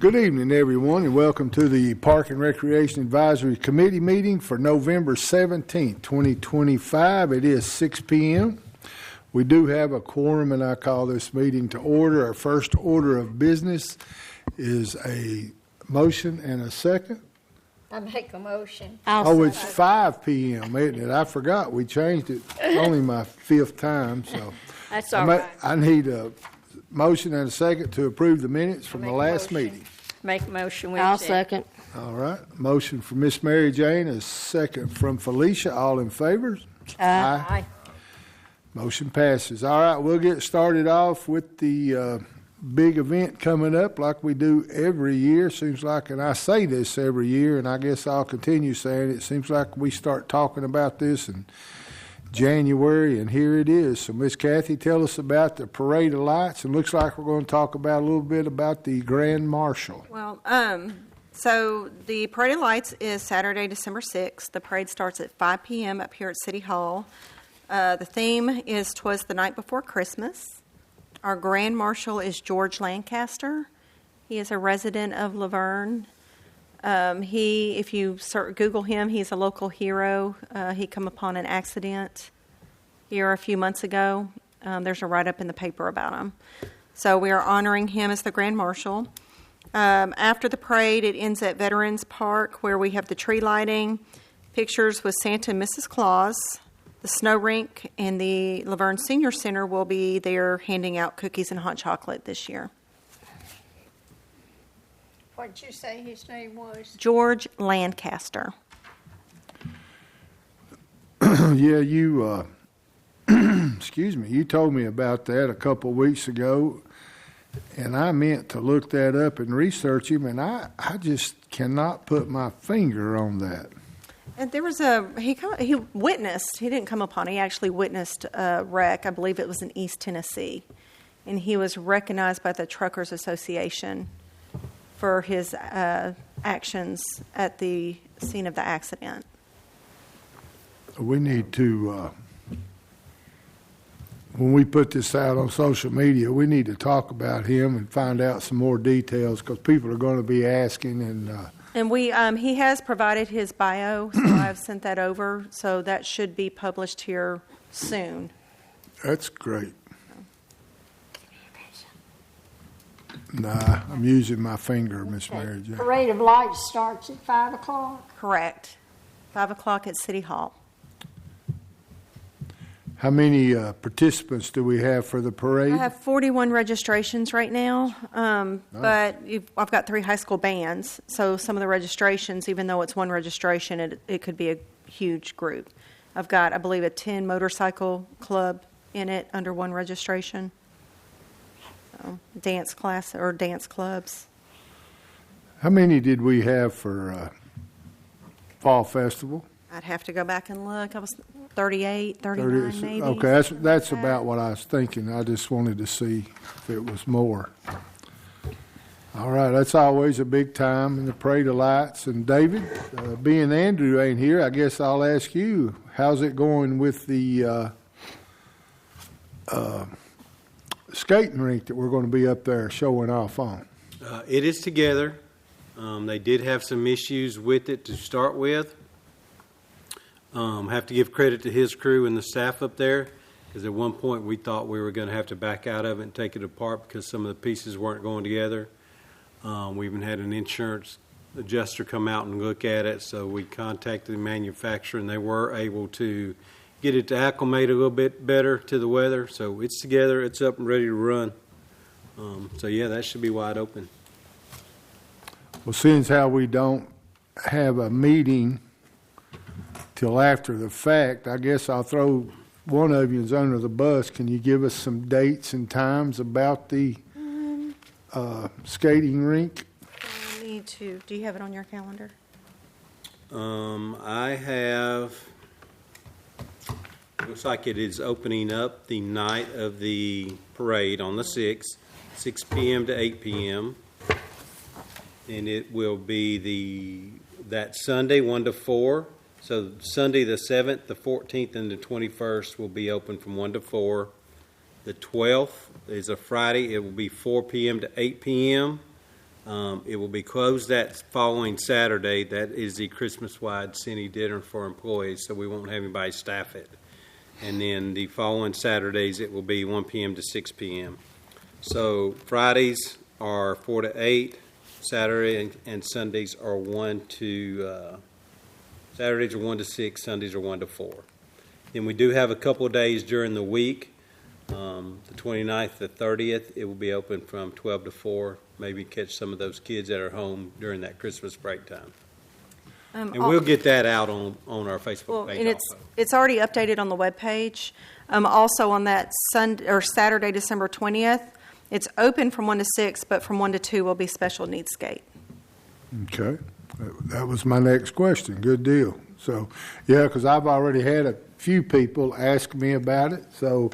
Good evening, everyone, and welcome to the Park and Recreation Advisory Committee meeting for November 17th, 2025. It is 6 p.m. We do have a quorum, and I call this meeting to order. Our first order of business is a motion and a second. I make a motion. It's 5 p.m., isn't it? I forgot. We changed it. Only my fifth time, so. That's all right. I need a motion and a second to approve the minutes from the last meeting. Make a motion. I'll second. All right. Motion from Miss Mary Jane, a second from Felicia. All in favor? Aye. Motion passes. All right. We'll get started off with the big event coming up like we do every year. Seems like, and I say this every year, and I guess I'll continue saying it. Seems like we start talking about this in January, and here it is. So, Miss Kathy, tell us about the Parade of Lights. It looks like we're going to talk about a little bit about the Grand Marshal. Well, so the Parade of Lights is Saturday, December 6th. The parade starts at 5 p.m. up here at City Hall. The theme is 'Twas the Night Before Christmas. Our Grand Marshal is George Lancaster. He is a resident of Laverne. If you Google him, he's a local hero. He come upon an accident here a few months ago. There's a write-up in the paper about him. So we are honoring him as the Grand Marshal. After the parade, it ends at Veterans Park, where we have the tree lighting, pictures with Santa and Mrs. Claus. The snow rink and the Laverne Senior Center will be there handing out cookies and hot chocolate this year. What did you say his name was? George Lancaster. Yeah, you, excuse me, you told me about that a couple of weeks ago, and I meant to look that up and research him, and I just cannot put my finger on that. And there was he witnessed, he didn't come upon, he actually witnessed a wreck. I believe it was in East Tennessee, and he was recognized by the Truckers Association for his actions at the scene of the accident. We need to, when we put this out on social media, we need to talk about him and find out some more details, because people are going to be asking. And we he has provided his bio, so I've sent that over, so that should be published here soon. That's great. Nah, I'm using my finger, Miss Mary Jane. Parade of Lights starts at 5 o'clock. Correct. 5 o'clock at City Hall. How many participants do we have for the parade? I have 41 registrations right now, Nice. but I've got 3 high school bands, so some of the registrations, even though it's one registration, it could be a huge group. I've got, I believe, a 10 motorcycle club in it under one registration. Dance class or dance clubs. How many did we have for Fall Festival? I'd have to go back and look. I was 38, 39 maybe. Okay, that's about what I was thinking. I just wanted to see if it was more. All right, that's always a big time in the Parade of Lights. And David, being Andrew ain't here, I guess I'll ask you, how's it going with the skating rink that we're going to be up there showing off on? It is together. They did have some issues with it to start with. Have to give credit to his crew and the staff up there, because at one point we thought we were going to have to back out of it and take it apart because some of the pieces weren't going together. We even had an insurance adjuster come out and look at it, so we contacted the manufacturer and they were able to get it to acclimate a little bit better to the weather. So it's together, it's up and ready to run. So yeah, that should be wide open. Well, since how we don't have a meeting till after the fact, I guess I'll throw one of you under the bus. Can you give us some dates and times about the skating rink? I need to. Do you have it on your calendar? I have. Looks like it is opening up the night of the parade on the 6th, 6 p.m. to 8 p.m. And it will be that Sunday, 1 to 4. So Sunday the 7th, the 14th, and the 21st will be open from 1 to 4. The 12th is a Friday. It will be 4 p.m. to 8 p.m. It will be closed that following Saturday. That is the Christmas-wide city dinner for employees, so we won't have anybody staff it. And then the following Saturdays, it will be 1 p.m. to 6 p.m. So Fridays are 4 to 8. Saturday and Sundays are 1 to Saturdays are 1 to 6. Sundays are 1 to 4. Then we do have a couple of days during the week. The 29th, the 30th, it will be open from 12 to 4. Maybe catch some of those kids that are home during that Christmas break time. And we'll get that out on our Facebook page. And also. it's already updated on the webpage. Also on that Sunday or Saturday, December 20th, it's open from 1 to 6, but from 1 to 2 will be special needs skate. Okay. That was my next question. Good deal. So, yeah, because I've already had a few people ask me about it. So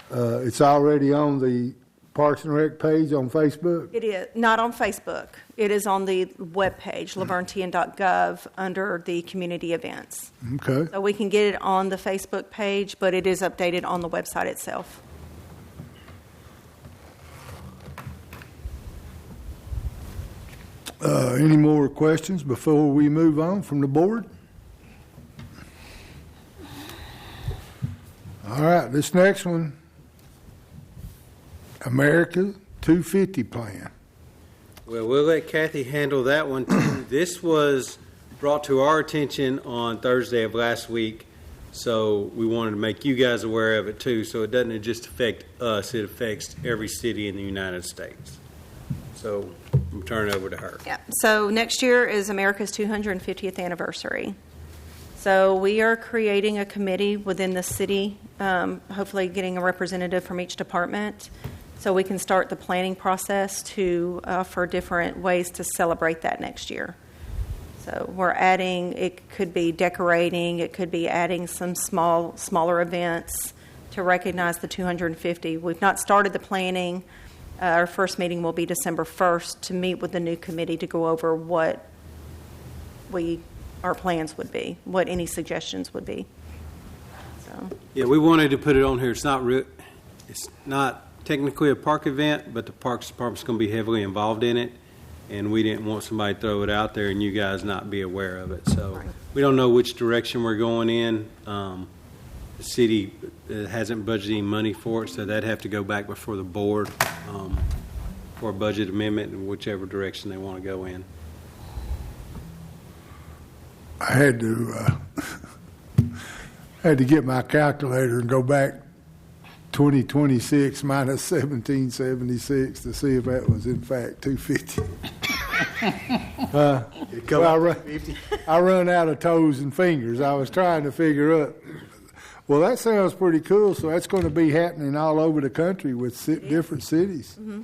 it's already on the Parks and Rec page on Facebook? It is not on Facebook. It is on the webpage, laverntian.gov, under the community events. Okay. So we can get it on the Facebook page, but it is updated on the website itself. Any more questions before we move on from the board? All right, this next one, America 250 plan. Well, we'll let Kathy handle that one too. This was brought to our attention on Thursday of last week, so we wanted to make you guys aware of it too, so it doesn't just affect us, it affects every city in the United States. So I'm turning over to her. Yeah. So next year is America's 250th anniversary. So we are creating a committee within the city, hopefully getting a representative from each department, so we can start the planning process to for different ways to celebrate that next year. So we're adding, it could be decorating, it could be adding some smaller events to recognize the 250. We've not started the planning. Our first meeting will be December 1st to meet with the new committee to go over what our plans would be, what any suggestions would be. So. Yeah, we wanted to put it on here. It's not technically a park event, but the Parks Department's going to be heavily involved in it, and we didn't want somebody to throw it out there and you guys not be aware of it. So we don't know which direction we're going in. The city hasn't budgeted any money for it, so that'd have to go back before the board for a budget amendment in whichever direction they want to go in. I had to get my calculator and go back 2026 minus 1776 to see if that was in fact 250. I run out of toes and fingers. I was trying to figure out. Well, that sounds pretty cool. So that's going to be happening all over the country with different cities. Mm-hmm.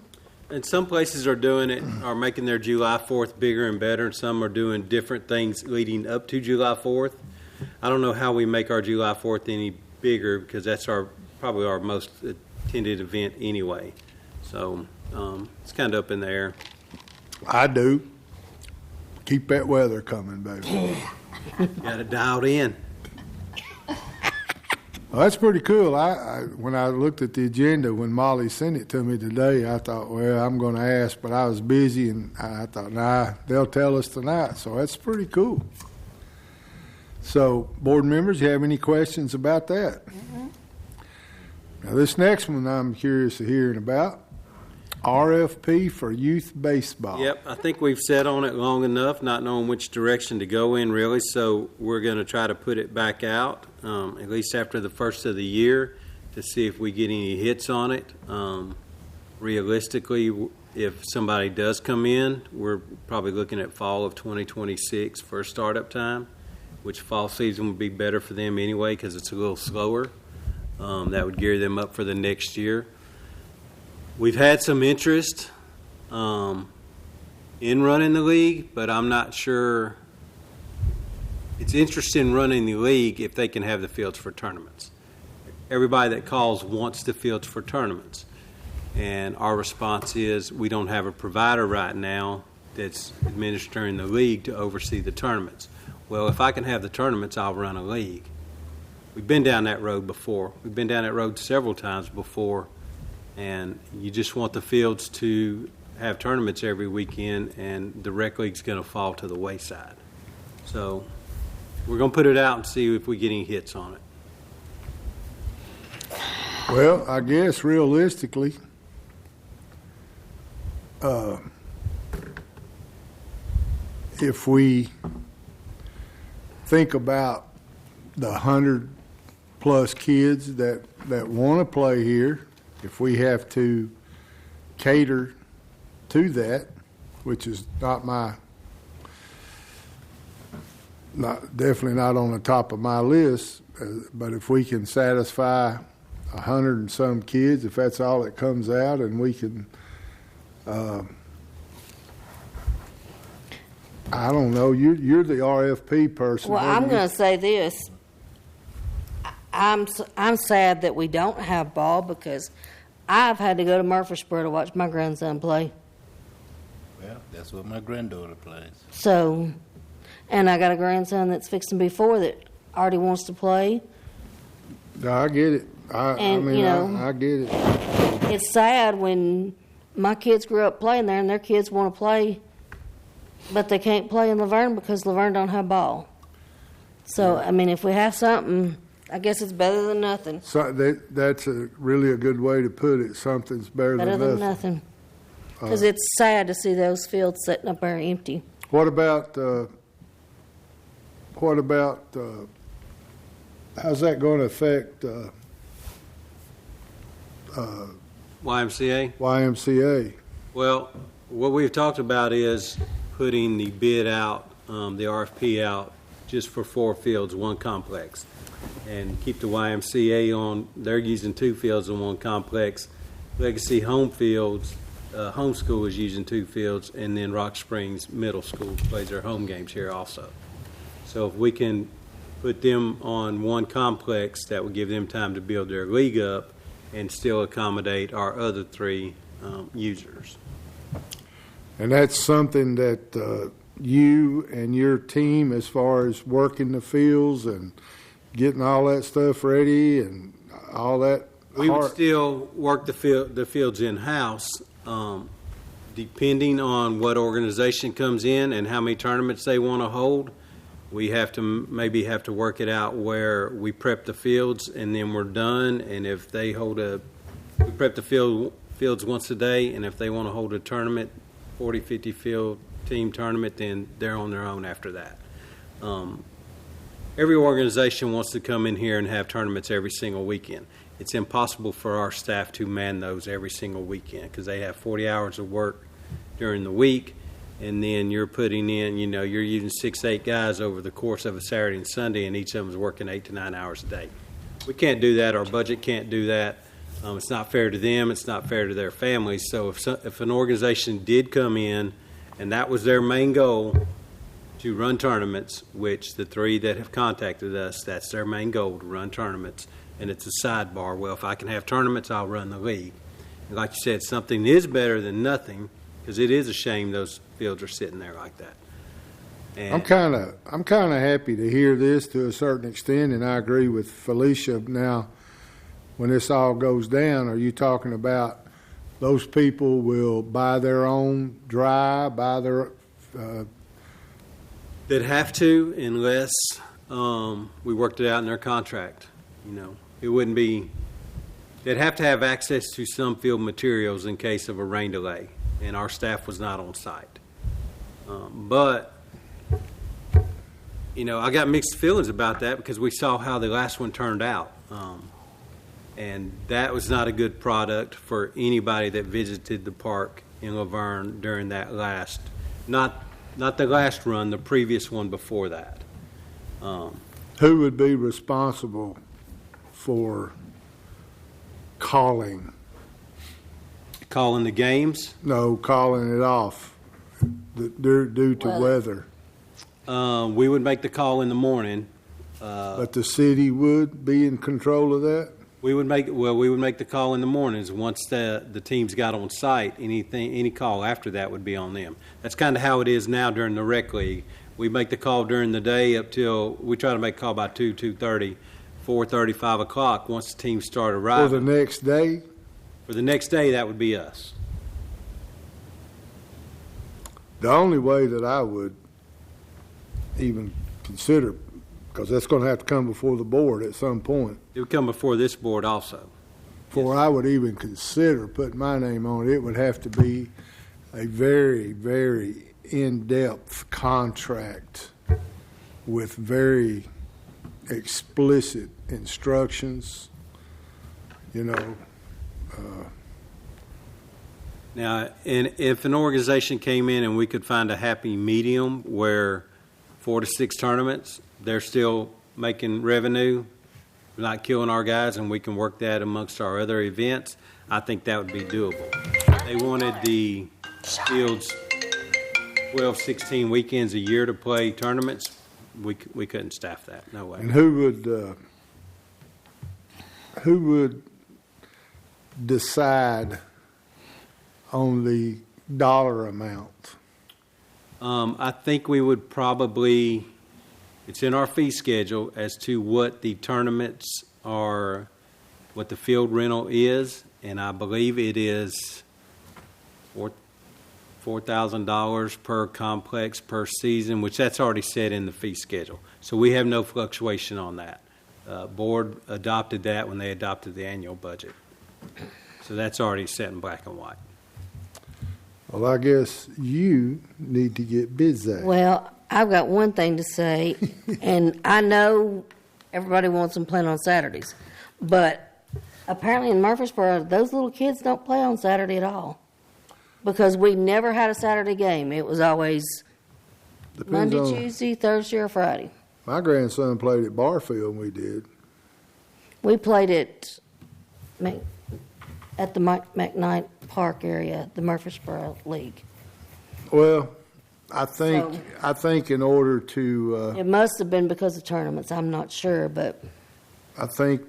And some places are doing it, are making their July 4th bigger and better, and some are doing different things leading up to July 4th. I don't know how we make our July 4th any bigger, because that's probably our most attended event anyway. So it's kind of up in the air. I do. Keep that weather coming, baby. Got it dialed in. Well, that's pretty cool. When I looked at the agenda, when Molly sent it to me today, I thought, well, I'm going to ask, but I was busy, and I thought, nah, they'll tell us tonight. So that's pretty cool. So, board members, you have any questions about that? Mm-hmm. Now, this next one I'm curious to hearing about. RFP for youth baseball. Yep, I think we've sat on it long enough, not knowing which direction to go in, really. So we're going to try to put it back out, at least after the first of the year, to see if we get any hits on it. Realistically, if somebody does come in, we're probably looking at fall of 2026 for a startup time, which fall season would be better for them anyway because it's a little slower. That would gear them up for the next year. We've had some interest in running the league, but I'm not sure. It's interesting in running the league if they can have the fields for tournaments. Everybody that calls wants the fields for tournaments. And our response is we don't have a provider right now that's administering the league to oversee the tournaments. Well, if I can have the tournaments, I'll run a league. We've been down that road before. We've been down that road several times before. And you just want the fields to have tournaments every weekend, and the rec league's going to fall to the wayside. So we're going to put it out and see if we get any hits on it. Well, I guess realistically, if we think about the 100+ kids that want to play here, if we have to cater to that, which is definitely not on the top of my list, but if we can satisfy 100 and some kids, if that's all that comes out, and we can, I don't know, you're the RFP person. Well, I'm going to say this. I'm sad that we don't have ball because I've had to go to Murfreesboro to watch my grandson play. Well, that's what my granddaughter plays. So, and I got a grandson that's fixing to be 4 that already wants to play. No, I get it. I get it. It's sad when my kids grew up playing there and their kids want to play, but they can't play in Laverne because Laverne don't have ball. So, I mean, if we have something, I guess it's better than nothing. So that's really a good way to put it. Something's better than nothing. Because it's sad to see those fields sitting up there empty. What about how's that going to affect YMCA? YMCA? Well, what we've talked about is putting the bid out, the RFP out, just for 4 fields, 1 complex, and keep the YMCA on. They're using 2 fields in 1 complex. Legacy Home Fields, home school is using 2 fields, and then Rock Springs Middle School plays their home games here also. So if we can put them on 1 complex, that would give them time to build their league up and still accommodate our other 3 users. And that's something that you and your team, as far as working the fields and getting all that stuff ready and all that. We would still work the fields in-house, depending on what organization comes in and how many tournaments they want to hold. We have to work it out where we prep the fields and then we're done. And if they we prep the fields once a day, and if they want to hold a tournament, 40, 50 field team tournament, then they're on their own after that. Every organization wants to come in here and have tournaments every single weekend. It's impossible for our staff to man those every single weekend because they have 40 hours of work during the week, and then you're putting in, you're using 6-8 guys over the course of a Saturday and Sunday, and each of them is working 8 to 9 hours a day. We can't do that. Our budget can't do that. It's not fair to them. It's not fair to their families. So if an organization did come in and that was their main goal, to run tournaments, which the 3 that have contacted us, that's their main goal, to run tournaments, and it's a sidebar. Well, if I can have tournaments, I'll run the league. And like you said, something is better than nothing, because it is a shame those fields are sitting there like that. And I'm kind of happy to hear this to a certain extent, and I agree with Felicia. Now, when this all goes down, are you talking about those people will buy their own buy their they'd have to, unless we worked it out in their contract. It wouldn't be. They'd have to have access to some field materials in case of a rain delay, and our staff was not on site. But I got mixed feelings about that because we saw how the last one turned out, and that was not a good product for anybody that visited the park in Laverne during that last. Not the last run, the previous one before that. Who would be responsible for calling the games? No, calling it off due to weather. We would make the call in the morning. But the city would be in control of that? We would make the call in the mornings. Once the teams got on site, any call after that would be on them. That's kind of how it is now during the rec league. We make the call during the day up till we try to make a call by 2:30, 4:30, 5 o'clock. Once the teams start arriving. For the next day? For the next day, that would be us. The only way that I would even consider, because that's going to have to come before the board at some point, It would come before this board also. before I would even consider putting my name on it, it would have to be a very, very in-depth contract with very explicit instructions, you know. Now, and if an organization came in and we could find a happy medium where 4 to 6 tournaments, they're still making revenue, not killing our guys, and we can work that amongst our other events, I think that would be doable. They wanted the fields 12, 16 weekends a year to play tournaments. We couldn't staff that, no way. And who would decide on the dollar amount? I think we would probably, it's in our fee schedule as to what the tournaments are, what the field rental is, and I believe it is $4,000 per complex per season, which that's already set in the fee schedule. So we have no fluctuation on that. Board adopted that when they adopted the annual budget. So that's already set in black and white. Well, I guess you need to get busy. Well, I've got one thing to say, and I know everybody wants them playing on Saturdays, but apparently in Murfreesboro, those little kids don't play on Saturday at all, because we never had a Saturday game. It was always Depends Monday, on- Tuesday, Thursday, or Friday. My grandson played at Barfield, and we did. We played at the McKnight Park area, the Murfreesboro League. Well, I think in order to, It must have been because of tournaments. I'm not sure, but I think,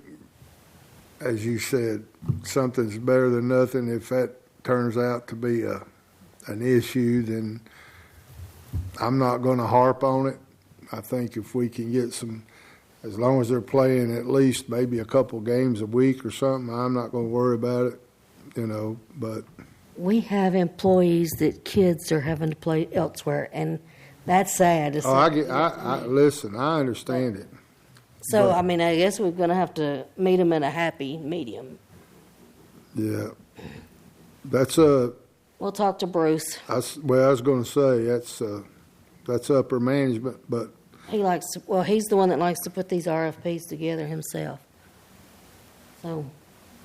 as you said, something's better than nothing. If that turns out to be an issue, then I'm not going to harp on it. I think if we can get some, as long as they're playing at least maybe a couple games a week or something, I'm not going to worry about it, you know, but we have employees that kids are having to play elsewhere, and that's sad. Listen, I understand it. So, but- I mean, I guess we're going to have to meet them in a happy medium. Yeah. That's We'll talk to Bruce. I was going to say that's upper management, but He's the one that likes to put these RFPs together himself. So,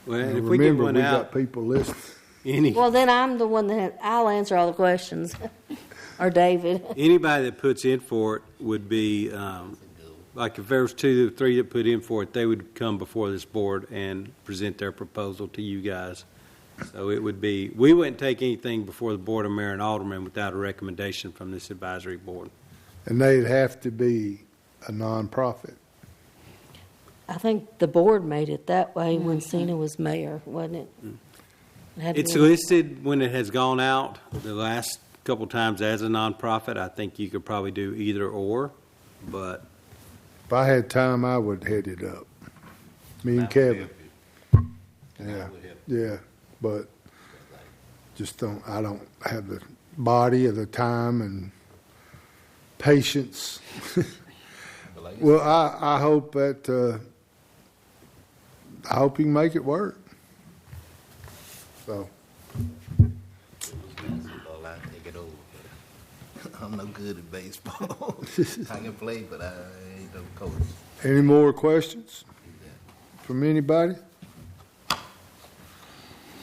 Well, if we get remember, one we out, got people listening. well, then I'm the one I'll answer all the questions, or David. anybody that puts in for it would be, like if there was 2 or 3 that put in for it, they would come before this board and present their proposal to you guys. So it would be, we wouldn't take anything before the Board of Mayor and Aldermen without a recommendation from this advisory board. And they'd have to be a nonprofit. I think the board made it that way when Cena was mayor, wasn't it? It had to It's be- listed when it has gone out the last couple times as a nonprofit. I think you could probably do either or, but If I had time, I would head it up. Me and Kevin. Yeah, but I don't have the body or the time and patience. Well, I hope that, I hope you can make it work. So, Basketball, I take it over. I'm no good at baseball. I can play, but I ain't no coach. any more questions from anybody?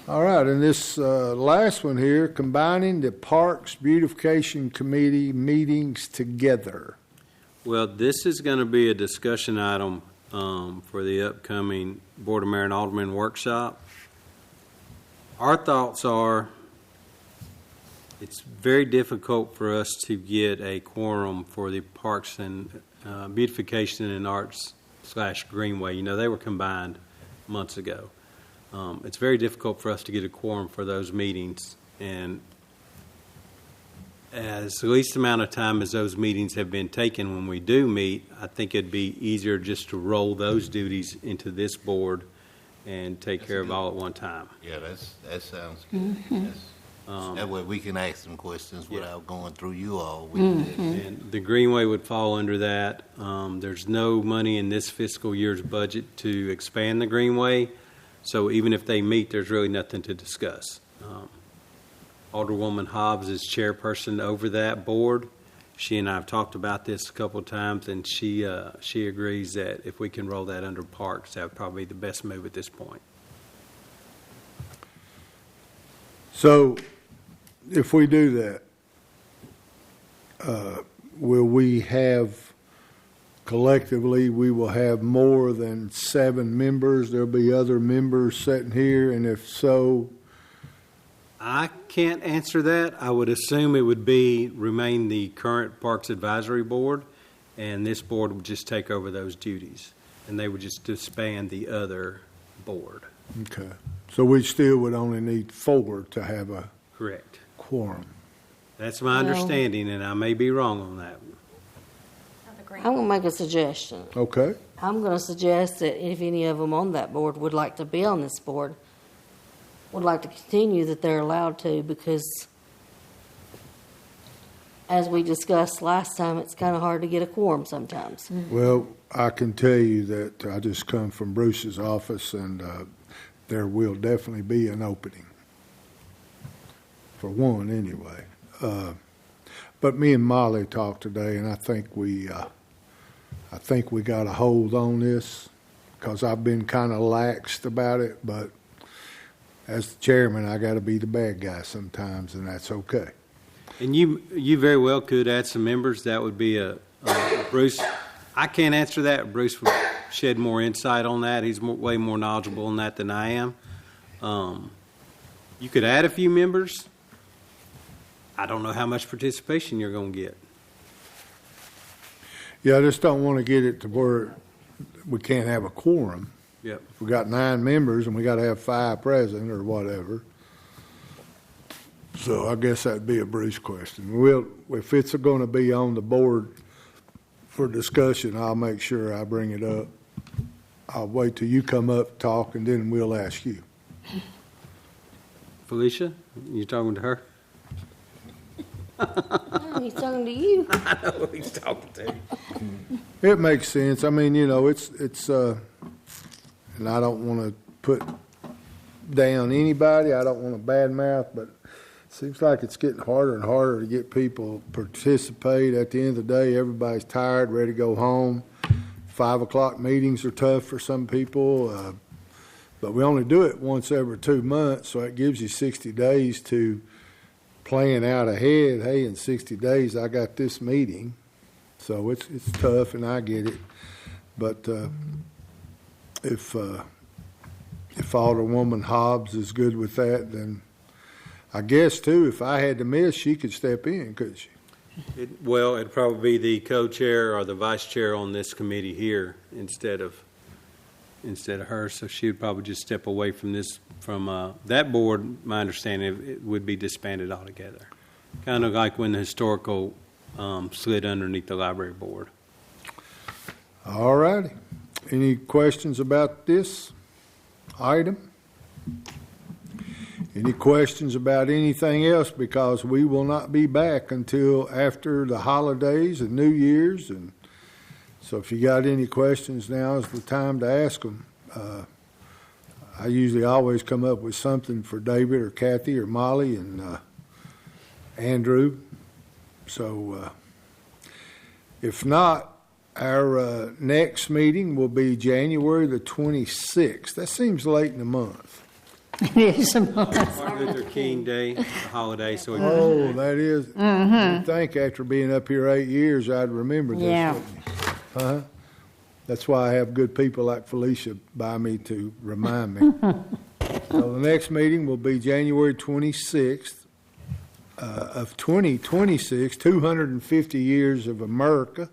All right, and this last one here, combining the Parks Beautification Committee meetings together. well, this is going to be a discussion item for the upcoming Board of Mayor and Aldermen workshop. Our thoughts are it's very difficult for us to get a quorum for the Parks and Beautification and Arts / Greenway. You know, they were combined months ago. It's very difficult for us to get a quorum for those meetings, and as the least amount of time as those meetings have been taken when we do meet, I think it'd be easier just to roll those duties into this board and take care of all at one time. Yeah, that sounds good. That way we can ask some questions without going through you all. We can just- And the Greenway would fall under that. There's no money in this fiscal year's budget to expand the Greenway, so even if they meet, there's really nothing to discuss. Alderwoman Hobbs is chairperson over that board. She and I have talked about this a couple of times, and she agrees that if we can roll that under Parks, that would probably be the best move at this point. So, if we do that, will we have, collectively, we will have more than 7 members? There'll be other members sitting here, and if so, I can't answer that. I would assume it would remain the current Parks Advisory Board, and this board would just take over those duties, and they would just disband the other board. okay. So we still would only need 4 to have a Correct. quorum. That's my Well- understanding, and I may be wrong on that. I'm going to make a suggestion. Okay. I'm going to suggest that if any of them on that board would like to be on this board, would like to continue, that they're allowed to, because as we discussed last time, it's kind of hard to get a quorum sometimes. Well, I can tell you that I just come from Bruce's office, and there will definitely be an opening. For one, anyway. But me and Molly talked today, and I think we got a hold on this, because I've been kind of laxed about it, but as the chairman, I got to be the bad guy sometimes, and that's okay. And you very well could add some members. That would be Bruce. I can't answer that. Bruce would shed more insight on that. He's way more knowledgeable on that than I am. You could add a few members. I don't know how much participation you're going to get. Yeah, I just don't want to get it to where we can't have a quorum. Yep. We got 9 members, and we got to have 5 present or whatever. So I guess that'd be a Bruce question. If it's going to be on the board for discussion, I'll make sure I bring it up. I'll wait till you come up, talk, and then we'll ask you. Felicia, you talking to her? No, he's talking to you. I know who he's talking to. It makes sense. I mean, it's and I don't want to put down anybody. I don't want to badmouth, but it seems like it's getting harder and harder to get people to participate. At the end of the day, everybody's tired, ready to go home. 5 o'clock meetings are tough for some people, but we only do it once every 2 months, so it gives you 60 days to plan out ahead. Hey, in 60 days, I got this meeting. So it's tough, and I get it. But if Alderwoman Hobbs is good with that, then I guess, too, if I had to miss, she could step in, couldn't she? It'd probably be the co-chair or the vice chair on this committee here instead of her. So she would probably just step away from that board. My understanding, it would be disbanded altogether. Kind of like when the historical slid underneath the library board. All righty. Any questions about this item? Any questions about anything else? Because we will not be back until after the holidays and New Year's. And so if you got any questions, now is the time to ask them. I usually always come up with something for David or Kathy or Molly and Andrew. So if not, our next meeting will be January the 26th. That seems late in the month. It is a month. Martin Luther King Day, the holiday. So Oh, that is. You'd think after being up here 8 years, I'd remember this. Yeah. Wouldn't you? Huh? That's why I have good people like Felicia by me to remind me. So the next meeting will be January 26th of 2026, 250 years of America,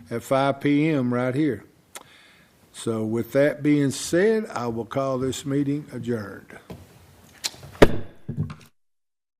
at 5 p.m. right here. So with that being said, I will call this meeting adjourned.